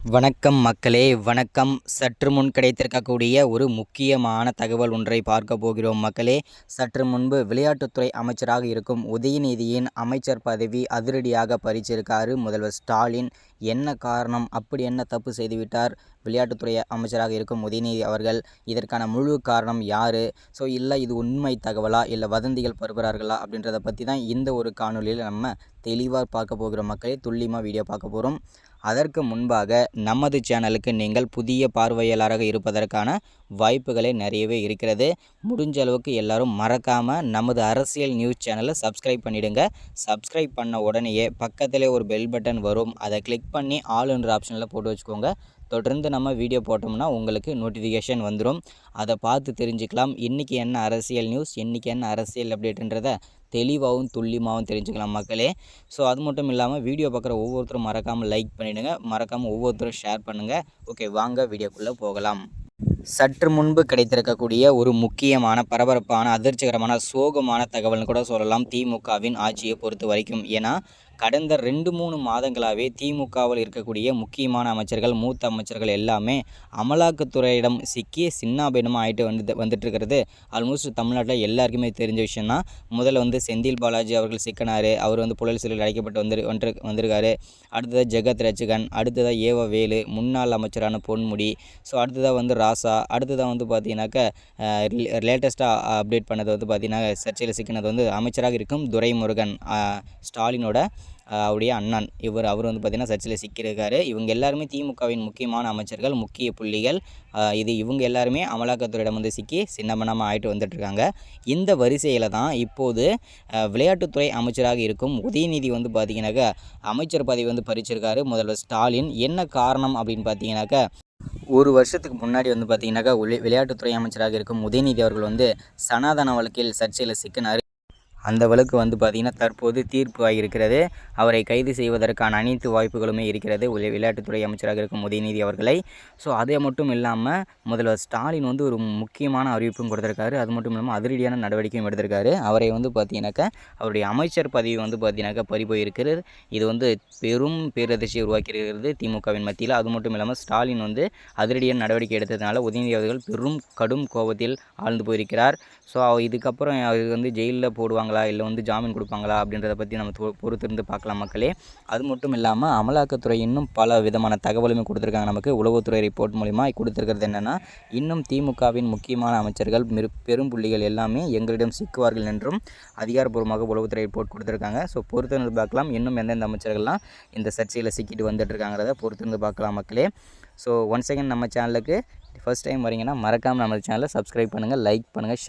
வணக்கம் மக்களே, வணக்கம். சற்று முன் கிடைத்திருக்கக்கூடிய ஒரு முக்கியமான தகவல் ஒன்றை பார்க்க போகிறோம் மக்களே. சற்று முன்பு விளையாட்டுத்துறை அமைச்சராக இருக்கும் உதயநிதியின் அமைச்சர் பதவி அதிரடியாக பறிச்சிருக்காரு முதல்வர் ஸ்டாலின். என்ன காரணம்? அப்படி என்ன தப்பு செய்துவிட்டார் விளையாட்டுத்துறை அமைச்சராக இருக்கும் உதயநிதி அவர்கள்? இதற்கான முழு காரணம் யார்? இல்லை இது உண்மை தகவலா இல்லை வதந்திகள் பரப்புகிறார்களா அப்படின்றத பற்றி தான் இந்த ஒரு காணொலியில் நம்ம தெளிவாக பார்க்க போகிறோம் மக்களே. துல்லியமாக வீடியோ பார்க்க போகிறோம். அதற்கு முன்பாக நமது சேனலுக்கு நீங்கள் புதிய பார்வையாளராக இருப்பதற்கான வாய்ப்புகளே நிறையவே இருக்கிறது. முடிஞ்ச அளவுக்கு எல்லாரும் மறக்காமல் நமது அரசியல் நியூஸ் சேனலை சப்ஸ்கிரைப் பண்ணிவிடுங்க. சப்ஸ்கிரைப் பண்ண உடனேயே பக்கத்திலே ஒரு பெல் பட்டன் வரும், அதை கிளிக் பண்ணி ஆல் என்ற ஆப்ஷனில் போட்டு வச்சுக்கோங்க. தொடர்ந்து நம்ம வீடியோ போட்டோம்னா உங்களுக்கு நோட்டிஃபிகேஷன் வந்துடும். அதை பார்த்து தெரிஞ்சுக்கலாம் இன்றைக்கி என்ன அரசியல் நியூஸ், இன்றைக்கி என்ன அரசியல் அப்டேட்டுன்றதை தெளிவாகவும் துல்லியமாகவும் தெரிஞ்சுக்கலாம் மக்களே. அது மட்டும் இல்லாமல் வீடியோ பார்க்குற ஒவ்வொருத்தரும் மறக்காமல் லைக் பண்ணிவிடுங்க, மறக்காமல் ஒவ்வொருத்தரும் ஷேர் பண்ணுங்கள். ஓகே, வாங்க வீடியோக்குள்ளே போகலாம். சற்று முன்பு கிடைத்திருக்கக்கூடிய ஒரு முக்கியமான பரபரப்பான அதிர்ச்சிகரமான சோகமான தகவல்னு கூட சொல்லலாம் திமுகவின் ஆட்சியை பொறுத்த வரைக்கும். ஏன்னா கடந்த 2-3 மாதங்களாகவே திமுகவில் இருக்கக்கூடிய முக்கியமான அமைச்சர்கள், மூத்த அமைச்சர்கள் எல்லாமே அமலாக்கத்துறையிடம் சிக்கி சின்னாபின்னமாக ஆகிட்டு வந்துட்டுருக்கிறது ஆல்மோஸ்ட் தமிழ்நாட்டில் எல்லாருக்குமே தெரிஞ்ச விஷயந்தான். முதல்ல செந்தில் பாலாஜி அவர்கள் சிக்கினார். அவர் புழல் சிறையில் அடைக்கப்பட்டு வந்திருக்காரு. அடுத்ததாக ஜெகத் ரட்சகன், அடுத்ததாக ஏவ வேலு, முன்னாள் அமைச்சரான பொன்முடி, அடுத்ததாக ராசா, அடுத்ததாக பார்த்தீங்கன்னாக்கா லேட்டஸ்ட்டாக அப்டேட் பண்ணது பார்த்தீங்கன்னா சர்ச்சையில் சிக்கினது அமைச்சராக இருக்கும் துரைமுருகன், ஸ்டாலினோட அவருடைய அண்ணன். அவர் பார்த்திங்கன்னா சர்ச்சையில் சிக்கியிருக்காரு. இவங்க எல்லாருமே திமுகவின் முக்கியமான அமைச்சர்கள், முக்கிய புள்ளிகள். இவங்க எல்லாருமே அமலாக்கத்துறையிடம் சிக்கி சின்னமனமாக ஆகிட்டு வந்துட்டுருக்காங்க. இந்த வரிசையில் தான் இப்போது விளையாட்டுத்துறை அமைச்சராக இருக்கும் உதயநிதி பார்த்திங்கனாக்கா அமைச்சர் பதவி பறிச்சிருக்காரு முதல்வர் ஸ்டாலின். என்ன காரணம் அப்படின்னு பார்த்தீங்கன்னாக்கா, ஒரு வருஷத்துக்கு முன்னாடி பார்த்திங்கனாக்கா விளையாட்டுத்துறை அமைச்சராக இருக்கும் உதயநிதி அவர்கள் சனாதன வழக்கில் சர்ச்சையில் சிக்கினார். அந்த வழக்கு பார்த்திங்கன்னா தற்போது தீர்ப்பு ஆகியிருக்கிறது. அவரை கைது செய்வதற்கான அனைத்து வாய்ப்புகளுமே இருக்கிறது விளையாட்டுத்துறை அமைச்சராக இருக்கும் உதயநிதி அவர்களை. அதே மட்டும் இல்லாமல் முதல்வர் ஸ்டாலின் ஒரு முக்கியமான அறிவிப்பும் கொடுத்துருக்காரு. அது மட்டும் இல்லாமல் அதிரடியான நடவடிக்கையும் எடுத்திருக்காரு. அவரை பார்த்திங்கனாக்கா அவருடைய அமைச்சர் பதவி பார்த்திங்கனாக்கா பறிபோயிருக்கிறது. இது பெரும் பேரதிர்ச்சியை உருவாக்கியிருக்கிறது திமுகவின் மத்தியில். அது மட்டும் இல்லாமல் ஸ்டாலின் அதிரடியான நடவடிக்கை எடுத்ததுனால உதயநிதி அவர்கள் கடும் கோபத்தில் ஆழ்ந்து போயிருக்கிறார். இதுக்கப்புறம் அவர் ஜெயிலில் போடுவாங்க இல்லை ஜாமீன் கொடுப்பாங்களா அப்படின்றத பற்றி நம்ம பொறுத்திருந்து பார்க்கலாம் மக்களே. அது மட்டும் இல்லாமல் அமலாக்கத்துறை இன்னும் பல விதமான தகவலுமே கொடுத்துருக்காங்க நமக்கு. உளவுத்துறை ரிப்போர்ட் மூலிமா கொடுத்துருக்கிறது என்னென்னா, இன்னும் திமுகவின் முக்கியமான அமைச்சர்கள், பெரும் புள்ளிகள் எல்லாமே எங்களிடம் சிக்குவார்கள் என்றும் அதிகாரப்பூர்வமாக உளவுத்துறை ரிப்போர்ட் கொடுத்துருக்காங்க. பொறுத்திருந்து பார்க்கலாம் இன்னும் எந்தெந்த அமைச்சர்கள்லாம் இந்த சர்ச்சையில் சிக்கிட்டு வந்துட்டுருக்காங்கிறத பொறுத்திருந்து பார்க்கலாம் மக்களே. ஒன்ஸ் அகேன் நம்ம சேனலுக்கு ஃபர்ஸ்ட் டைம் வரீங்கன்னா மறக்காமல் நம்ம சேனலை சப்ஸ்கிரைப் பண்ணுங்கள், லைக் பண்ணுங்கள், ஷேர்